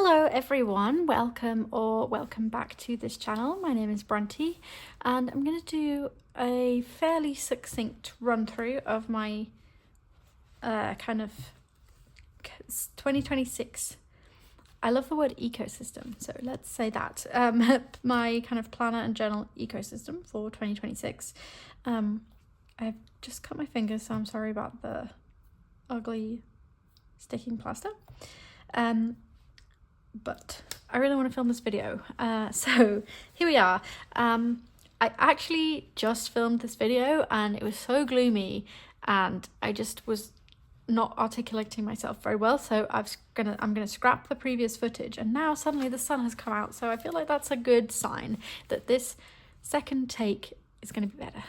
Hello everyone, welcome back to this channel. My name is Bronte and I'm going to do a fairly succinct run through of my kind of 2026. I love the word ecosystem, so let's say that. My kind of planner and journal ecosystem for 2026. I've just cut my fingers, so I'm sorry about the ugly sticking plaster. But I really want to film this video. So here we are. I actually just filmed this video and it was so gloomy and I just was not articulating myself very well. So I'm gonna scrap the previous footage, and now suddenly the sun has come out. So I feel like that's a good sign that this second take is gonna be better.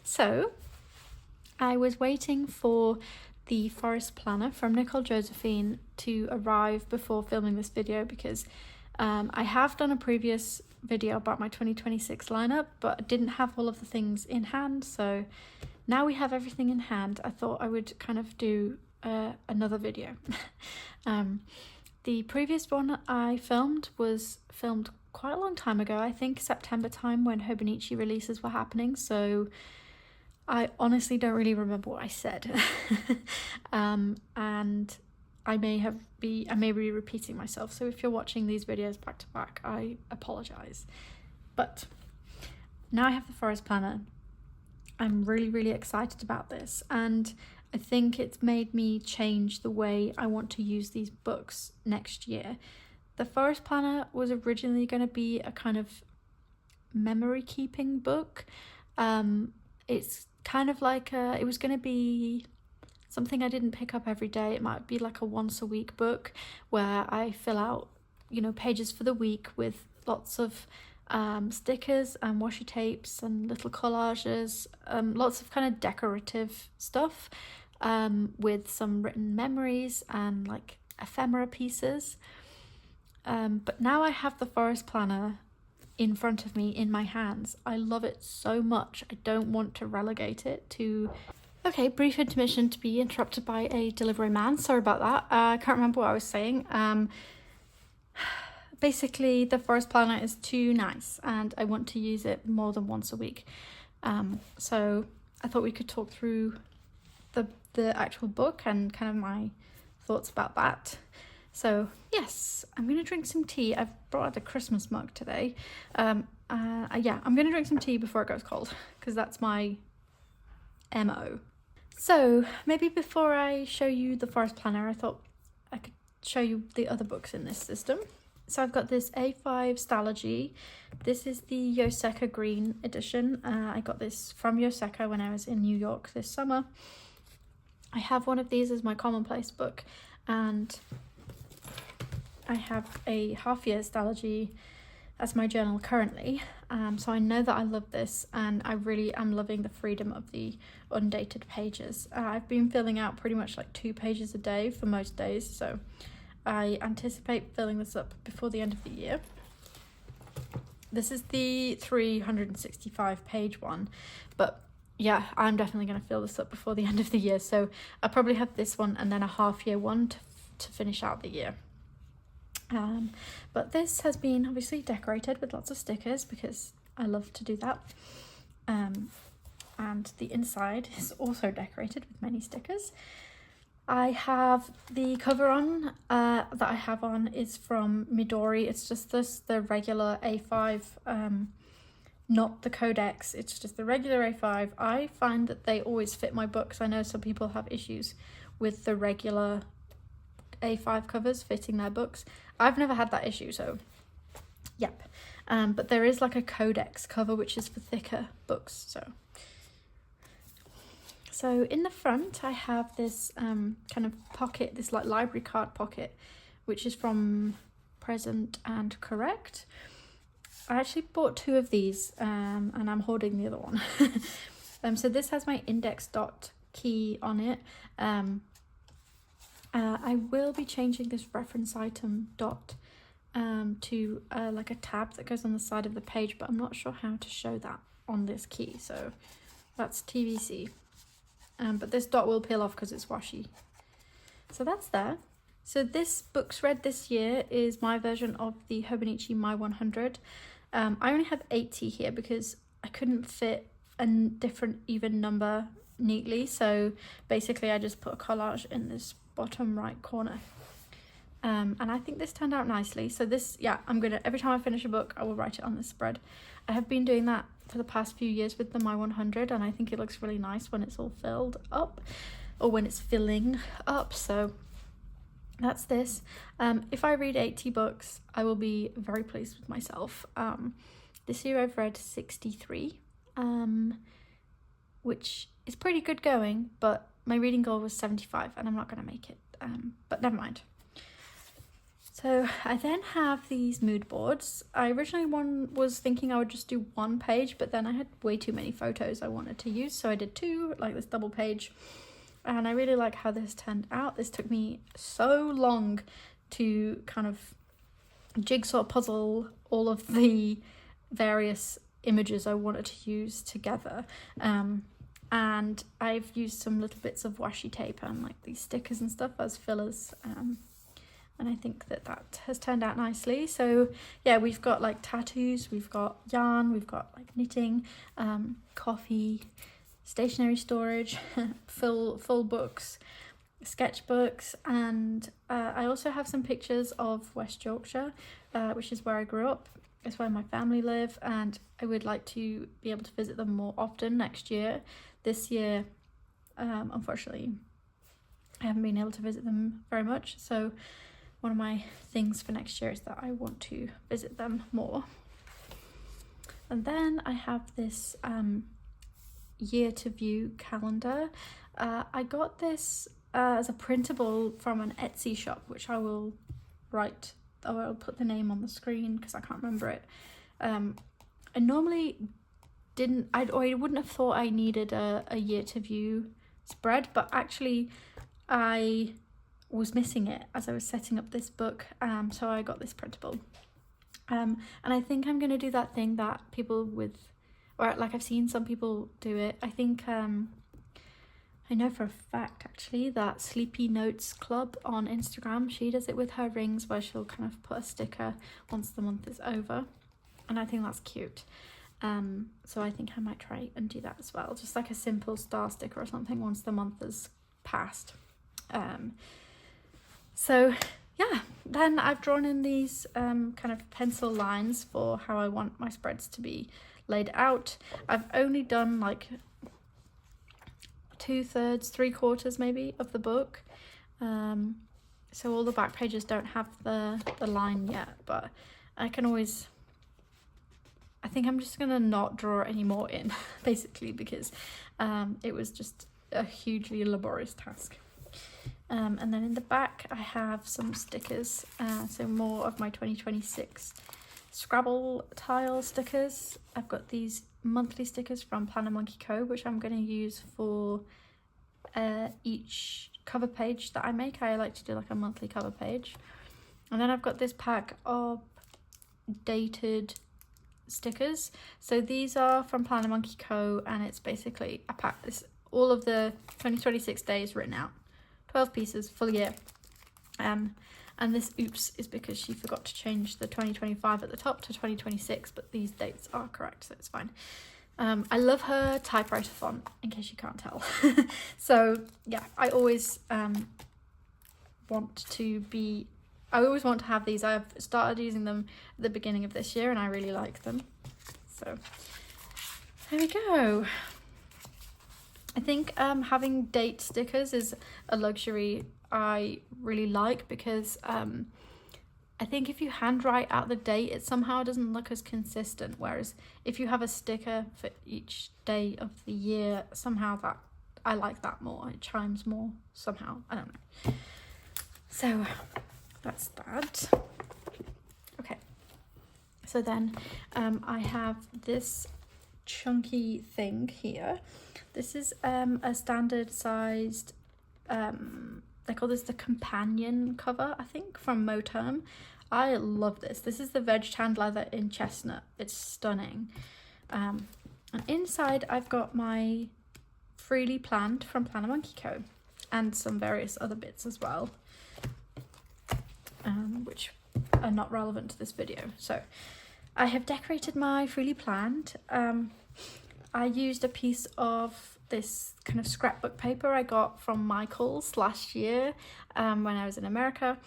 So I was waiting for the forest planner from Nicole Josephine to arrive before filming this video because I have done a previous video about my 2026 lineup, but I didn't have all of the things in hand. So now we have everything in hand. I thought I would kind of do another video. The previous one I filmed was filmed quite a long time ago, I think September time, when Hobonichi releases were happening. So I honestly don't really remember what I said. And I may be repeating myself. So if you're watching these videos back to back, I apologize. But now I have the forest planner. I'm really excited about this. And I think it's made me change the way I want to use these books next year. The forest planner was originally going to be a kind of memory keeping book. It's kind of like it was going to be something I didn't pick up every day. It might be like a once a week book where I fill out, pages for the week with lots of stickers and washi tapes and little collages, lots of kind of decorative stuff, with some written memories and like ephemera pieces. But now I have the forest planner in front of me, in my hands. I love it so much. I don't want to relegate it to... Okay, brief intermission to be interrupted by a delivery man. Sorry about that. I can't remember what I was saying. Basically, the forest planner is too nice and I want to use it more than once a week. So I thought we could talk through the actual book and kind of my thoughts about that. So yes, I'm going to drink some tea. I've brought out the Christmas mug today. Yeah, I'm going to drink some tea before it goes cold because that's my MO. So maybe before I show you the forest planner, I thought I could show you the other books in this system. So I've got this A5 Stalogy. This is the Yoseka Green edition. I got this from Yoseka when I was in New York this summer. I have one of these as my commonplace book, and I have a half-year Stalogy as my journal currently, so I know that I love this and I really am loving the freedom of the undated pages. I've been filling out pretty much like 2 pages a day for most days, so I anticipate filling this up before the end of the year. This is the 365 page one, but yeah, I'm definitely going to fill this up before the end of the year, so I'll probably have this one and then a half-year one to finish out the year. But this has been obviously decorated with lots of stickers because I love to do that. And the inside is also decorated with many stickers. I have the cover on, that I have on is from Midori. It's just the regular A5, not the Codex. It's just the regular A5. I find that they always fit my books. I know some people have issues with the regular A5 covers fitting their books. I've never had that issue, so yep. But there is like a Codex cover which is for thicker books. So in the front I have this kind of pocket, this like library card pocket, which is from Present and Correct. I actually bought 2 of these, and I'm hoarding the other one. So this has my index dot key on it. I will be changing this reference item dot to like a tab that goes on the side of the page, but I'm not sure how to show that on this key, so that's TBC. But this dot will peel off because it's washi. So that's there. So this Books Read This Year is my version of the Hobonichi My 100. I only have 80 here because I couldn't fit a different even number neatly. So basically I just put a collage in this bottom right corner. And I think this turned out nicely. So this, yeah, every time I finish a book, I will write it on this spread. I have been doing that for the past few years with the My 100, and I think it looks really nice when it's all filled up, or when it's filling up. So that's this. If I read 80 books, I will be very pleased with myself. This year I've read 63, which is pretty good going, but my reading goal was 75 and I'm not going to make it, but never mind. So I then have these mood boards. I originally was thinking I would just do one page, but then I had way too many photos I wanted to use, so I did two, like this double page. And I really like how this turned out. This took me so long to kind of jigsaw puzzle all of the various images I wanted to use together. And I've used some little bits of washi tape and like these stickers and stuff as fillers. And I think that has turned out nicely. So yeah, we've got like tattoos, we've got yarn, we've got like knitting, coffee, stationery storage, full books, sketchbooks, and I also have some pictures of West Yorkshire, which is where I grew up. It's where my family live, and I would like to be able to visit them more often next year. This year, unfortunately, I haven't been able to visit them very much, so one of my things for next year is that I want to visit them more. And then I have this year to view calendar. I got this as a printable from an Etsy shop, which I will write, or I'll put the name on the screen because I can't remember it. I normally I wouldn't have thought I needed a year to view spread, but actually I was missing it as I was setting up this book, so I got this printable. And I think I'm going to do that thing that people with, or like I've seen some people do it. I think I know for a fact actually that Sleepy Notes Club on Instagram, she does it with her rings where she'll kind of put a sticker once the month is over, and I think that's cute. So I think I might try and do that as well, just like a simple star sticker or something once the month has passed. So yeah, then I've drawn in these kind of pencil lines for how I want my spreads to be laid out. I've only done like 2/3, 3/4 maybe of the book. So all the back pages don't have the line yet, but I can always, I think I'm just gonna not draw any more in basically, because it was just a hugely laborious task. And then in the back I have some stickers, so more of my 2026 Scrabble tile stickers. I've got these monthly stickers from Planner Monkey Co, which I'm going to use for each cover page that I make. I like to do like a monthly cover page. And then I've got this pack of dated stickers. So these are from Planner Monkey Co, and it's basically a pack, this all of the 2026 days written out, 12 pieces, full year. And this oops is because she forgot to change the 2025 at the top to 2026, but these dates are correct, so it's fine. I love her typewriter font, in case you can't tell. So yeah, I always want to have these. I've started using them at the beginning of this year and I really like them. So there we go. I think having date stickers is a luxury I really like, because I think if you handwrite out the date, it somehow doesn't look as consistent, whereas if you have a sticker for each day of the year, somehow that I like that more. It chimes more somehow. I don't know. So that's that. Okay. So then I have this chunky thing here. This is a standard sized, they call this the companion cover, I think, from Moterm. I love this. This is the veg tanned leather in chestnut. It's stunning. And inside I've got my Freely Planned from Planner Monkey Co, and some various other bits as well. which are not relevant to this video. So I have decorated my Freely Planned. I used a piece of this kind of scrapbook paper I got from Michael's last year when I was in America,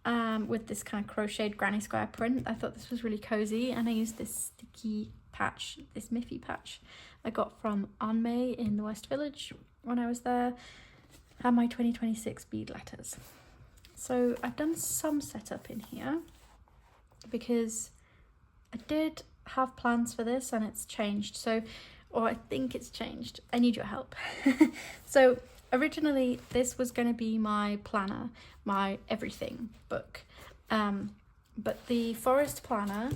with this kind of crocheted granny square print. I thought this was really cozy, and I used this sticky patch, this Miffy patch I got from Anmei in the West Village when I was there, and my 2026 bead letters. So I've done some setup in here because I did have plans for this and it's changed. So, or I think it's changed. I need your help. So originally this was going to be my planner, my everything book. But the forest planner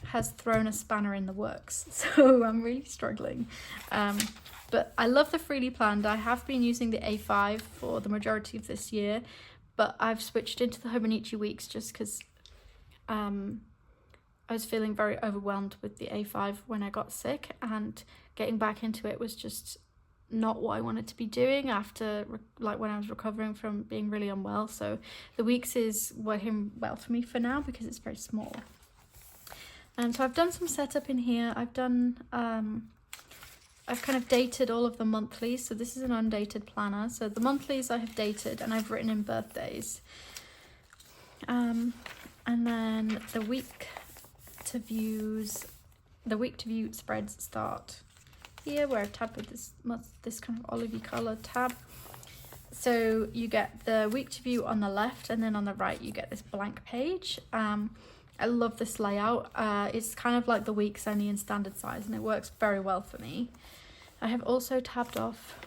has thrown a spanner in the works. So I'm really struggling. But I love the Freely Planned. I have been using the A5 for the majority of this year, but I've switched into the Hobonichi weeks just because I was feeling very overwhelmed with the A5 when I got sick, and getting back into it was just not what I wanted to be doing after, like, when I was recovering from being really unwell. So the weeks is working well for me for now because it's very small. And so I've done some setup in here. I've done I've kind of dated all of the monthlies. So this is an undated planner. So the monthlies I have dated and I've written in birthdays. And then the week to view spreads start here, where I've tabbed with this kind of olivey colour tab. So you get the week to view on the left, and then on the right you get this blank page. I love this layout. It's kind of like the weeks only in standard size, and it works very well for me. I have also tabbed off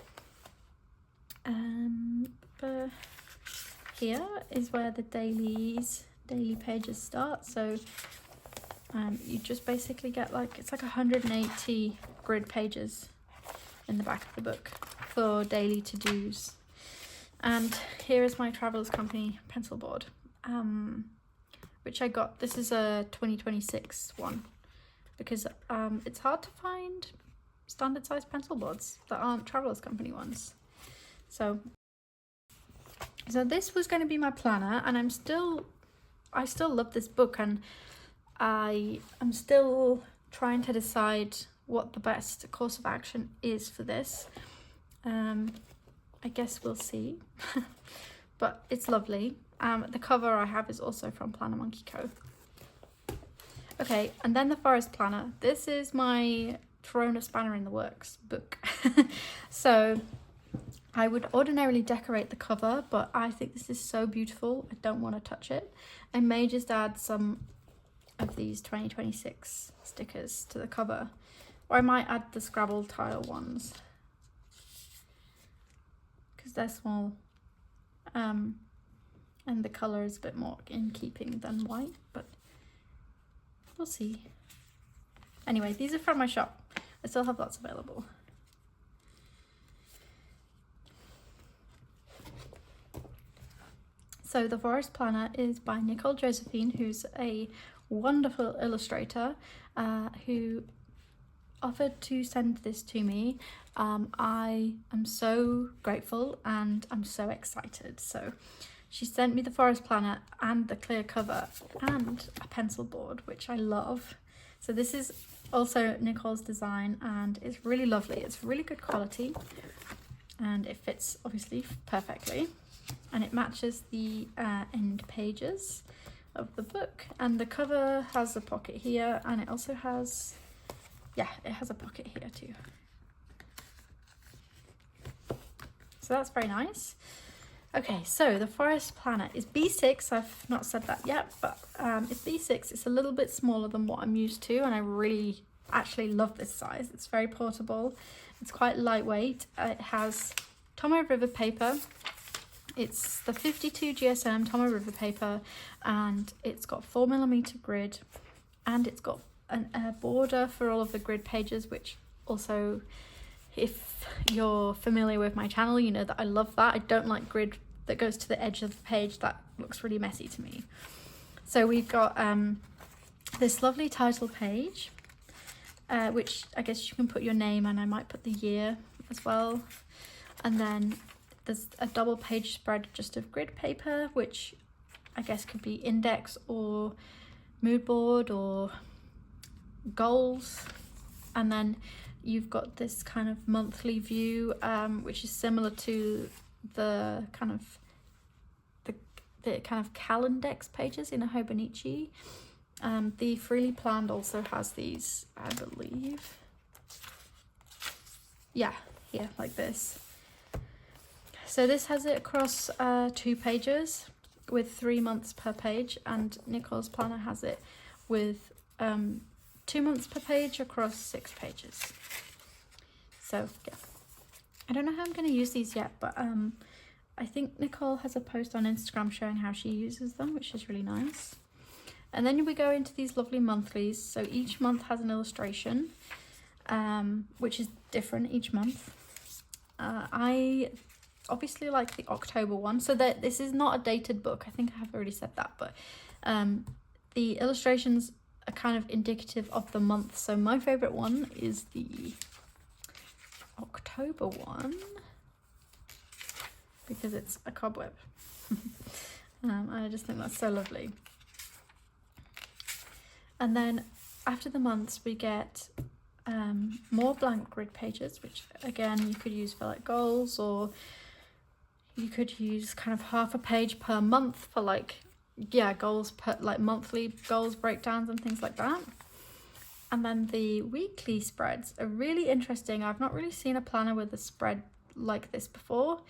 here is where the daily pages start. So you just basically get it's like 180 grid pages in the back of the book for daily to-dos. And here is my Travelers Company pencil board, which I got. This is a 2026 one because it's hard to find standard size pencil boards that aren't Travelers Company ones. So this was going to be my planner, and I still love this book, and I am still trying to decide what the best course of action is for this. I guess we'll see. But it's lovely. The cover I have is also from Planner Monkey Co. Okay, and then the Forest Planner. This is my Thrown a Spanner in the Works book. So I would ordinarily decorate the cover, but I think this is so beautiful, I don't want to touch it. I may just add some of these 2026 stickers to the cover, or I might add the Scrabble tile ones because they're small, and the colour is a bit more in keeping than white, but we'll see. Anyway, these are from my shop. I still have lots available. So the Forest Planner is by Nicole Josephine, who's a wonderful illustrator who offered to send this to me. I am so grateful and I'm so excited. So she sent me the Forest Planner and the clear cover and a pencil board, which I love. So this is also Nicole's design, and it's really lovely. It's really good quality, and it fits obviously perfectly, and it matches the end pages of the book. And the cover has a pocket here, and it also has, yeah, it has a pocket here too. So that's very nice. Okay, so the Forest Planner is B6. I've not said that yet, but it's B6. It's a little bit smaller than what I'm used to, and I really actually love this size. It's very portable. It's quite lightweight. It has Tomoe River paper. It's the 52 GSM Tomoe River paper, and it's got 4mm grid, and it's got a border for all of the grid pages, which also, if you're familiar with my channel, you know that I love that. I don't like grid that goes to the edge of the page. That looks really messy to me. So we've got this lovely title page, which I guess you can put your name, and I might put the year as well. And then there's a double page spread just of grid paper, which I guess could be index or mood board or goals. And then you've got this kind of monthly view, which is similar to the kind of Calendex pages in a Hobonichi. The Freely Planned also has these, I believe. Yeah, like this. So this has it across 2 pages with 3 months per page, and Nicole's planner has it with 2 months per page across 6 pages. So yeah, I don't know how I'm going to use these yet, but I think Nicole has a post on Instagram showing how she uses them, which is really nice. And then we go into these lovely monthlies. So each month has an illustration, which is different each month. I obviously like the October one, so that this is not a dated book. I think I have already said that, but the illustrations are kind of indicative of the month. So my favorite one is the October one because it's a cobweb. I just think that's so lovely. And then after the months we get more blank grid pages, which again you could use for like goals, or you could use kind of half a page per month for like, yeah, goals per like monthly goals breakdowns and things like that. And then the weekly spreads are really interesting. I've not really seen a planner with a spread like this before,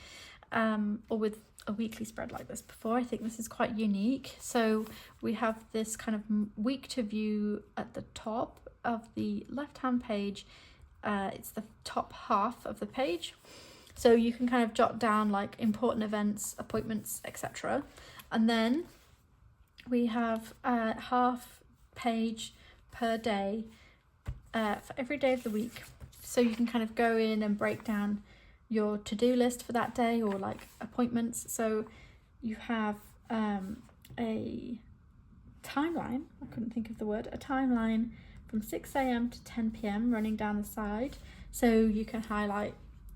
or with a weekly spread like this before. I think this is quite unique. So we have this kind of week to view at the top of the left hand page. It's the top half of the page, so you can kind of jot down like important events, appointments, etc. And then we have half page per day for every day of the week, so you can kind of go in and break down your to-do list for that day, or like appointments. So you have a timeline, I couldn't think of the word, a timeline from 6 a.m. to 10 p.m. running down the side, so you can highlight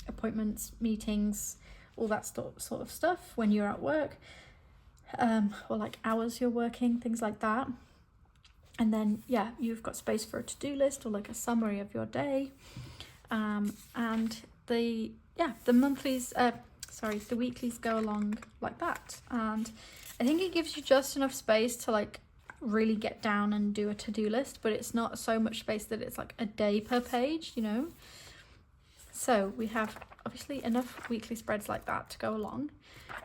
appointments, meetings, all that sort of stuff when you're at work, or like hours you're working, things like that. And then yeah, you've got space for a to-do list or like a summary of your day. And the monthlies, the weeklies go along like that. And I think it gives you just enough space to like really get down and do a to-do list, but it's not so much space that it's like a day per page, you know. So we have obviously enough weekly spreads like that to go along,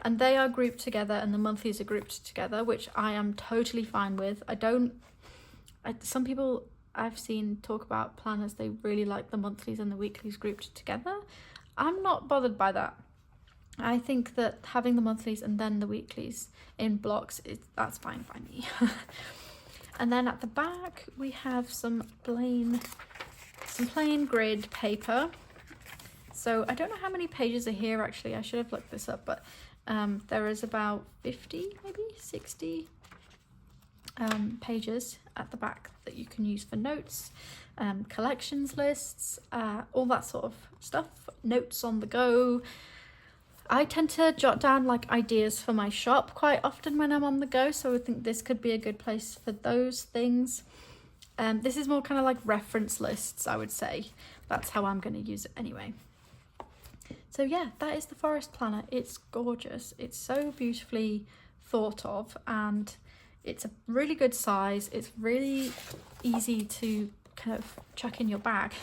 and they are grouped together, and the monthlies are grouped together, which I am totally fine with. Some people I've seen talk about planners, they really like the monthlies and the weeklies grouped together. I'm not bothered by that. I think that having the monthlies and then the weeklies in blocks, that's fine by me. And then at the back we have some plain grid paper. So I don't know how many pages are here actually, I should have looked this up, but there is about 50, maybe 60 pages at the back that you can use for notes, collections lists, all that sort of stuff, notes on the go. I tend to jot down like ideas for my shop quite often when I'm on the go, so I think this could be a good place for those things. This is more kind of like reference lists, I would say. That's how I'm going to use it anyway. So yeah, that is the Forest Planner. It's gorgeous. It's so beautifully thought of, and it's a really good size. It's really easy to kind of chuck in your bag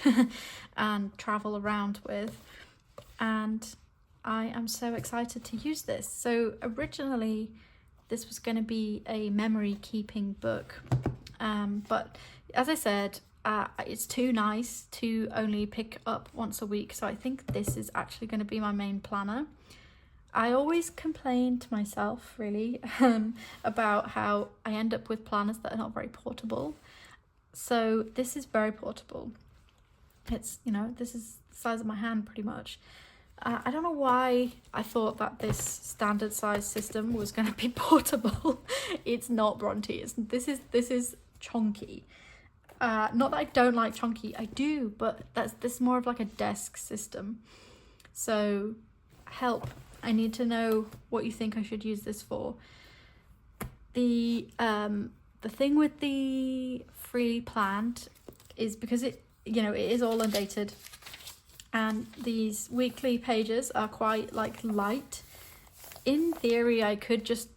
and travel around with. And I am so excited to use this. So originally this was going to be a memory keeping book, but as I said, it's too nice to only pick up once a week, so I think this is actually going to be my main planner. I always complain to myself really about how I end up with planners that are not very portable. So this is very portable. It's, you know, this is the size of my hand pretty much. I don't know why I thought that this standard size system was going to be portable. It's not, Bronte. This is chonky. Not that I don't like chonky, I do, but this is more of like a desk system. So help. I need to know what you think I should use this for. the thing with the freely planned is because it, you know, it is all undated, and these weekly pages are quite like light. In theory, I could just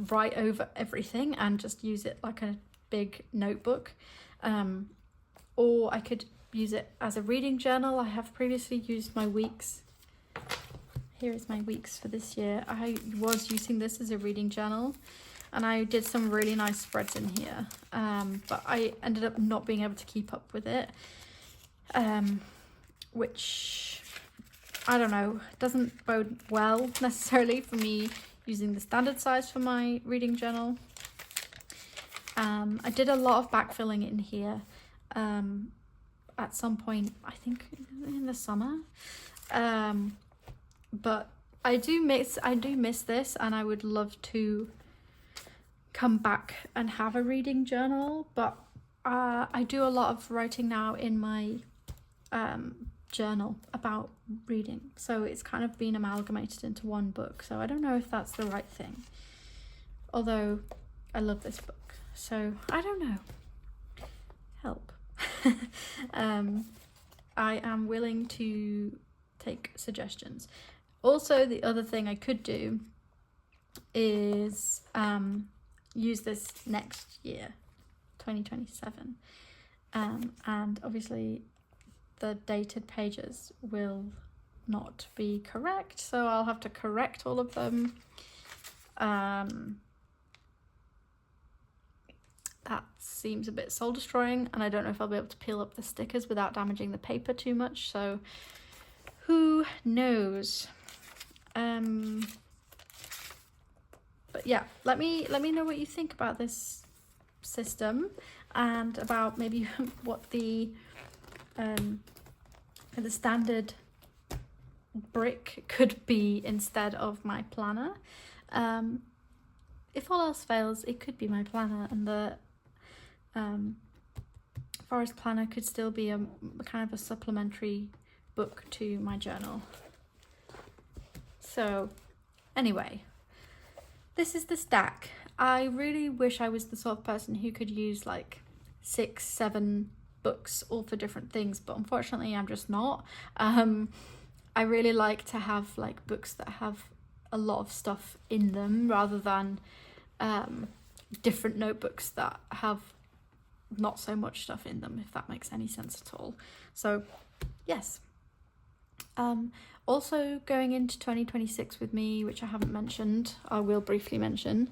write over everything and just use it like a big notebook, or I could use it as a reading journal. I have previously used my weeks. Here is my weeks for this year. I was using this as a reading journal, and I did some really nice spreads in here, but I ended up not being able to keep up with it, which, I don't know, doesn't bode well necessarily for me using the standard size for my reading journal. I did a lot of backfilling in here at some point, I think in the summer, but I do miss this, and I would love to come back and have a reading journal, but I do a lot of writing now in my journal about reading, so it's kind of been amalgamated into one book, so I don't know if that's the right thing, although I love this book, so I don't know. Help. I am willing to take suggestions. Also, the other thing I could do is use this next year, 2027, and obviously the dated pages will not be correct, so I'll have to correct all of them. That seems a bit soul destroying, and I don't know if I'll be able to peel up the stickers without damaging the paper too much, so who knows. But yeah, let me know what you think about this system, and about maybe what the standard brick could be instead of my planner. If all else fails, it could be my planner, and the forest planner could still be a kind of a supplementary book to my journal. So anyway, this is the stack. I really wish I was the sort of person who could use like 6-7 books all for different things, but unfortunately I'm just not. I really like to have like books that have a lot of stuff in them, rather than different notebooks that have not so much stuff in them, if that makes any sense at all. So yes. Also going into 2026 with me, which I haven't mentioned, I will briefly mention,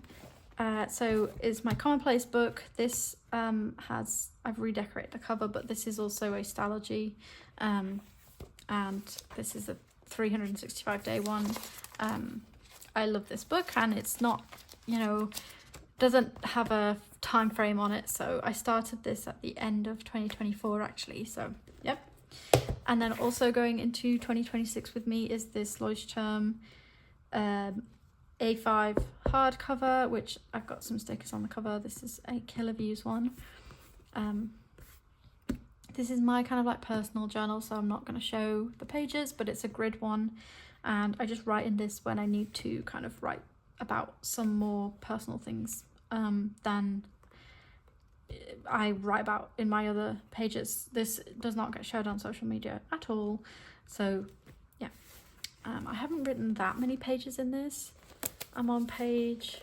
so is my Commonplace book. This I've redecorated the cover, but this is also a Stalogy, and this is a 365-day one. I love this book, and it's not, you know, doesn't have a time frame on it, so I started this at the end of 2024 actually, so yep. And then also going into 2026 with me is this Leuchtturm A5 hardcover, which I've got some stickers on the cover. This is a Killer Views one. This is my kind of like personal journal, so I'm not going to show the pages, but it's a grid one, and I just write in this when I need to kind of write about some more personal things than I write about in my other pages. This does not get shared on social media at all, so yeah. I haven't written that many pages in this. I'm on page...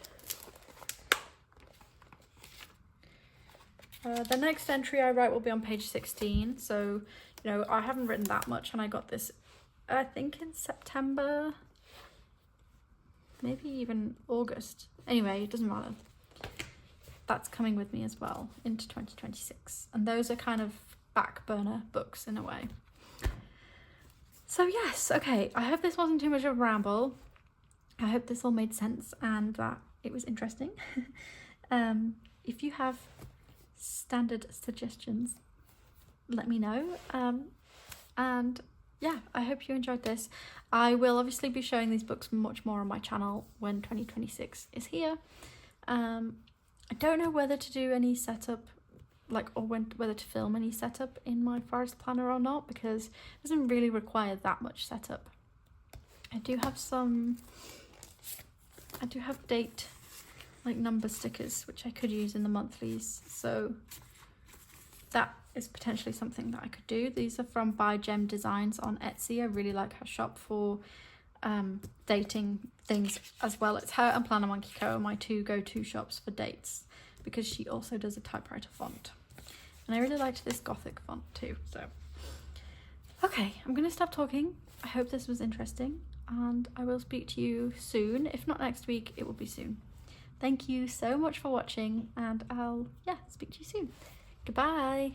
the next entry I write will be on page 16, so, you know, I haven't written that much, and I got this, I think, in September, maybe even August. Anyway, it doesn't matter. That's coming with me as well into 2026, and those are kind of back burner books in a way. So yes, okay, I hope this wasn't too much of a ramble. I hope this all made sense and that it was interesting. If you have standard suggestions, let me know. And yeah, I hope you enjoyed this. I will obviously be showing these books much more on my channel when 2026 is here. I don't know whether to do any setup, like, or whether to film any setup in my forest planner or not, because it doesn't really require that much setup. I do have date like number stickers, which I could use in the monthlies. So that is potentially something that I could do. These are from By Gem Designs on Etsy. I really like her shop for dating things as well. It's her and Planner Monkey Co. are my two go-to shops for dates, because she also does a typewriter font. And I really liked this gothic font too. So, okay, I'm going to stop talking. I hope this was interesting, and I will speak to you soon. If not next week, it will be soon. Thank you so much for watching, and I'll, speak to you soon. Goodbye.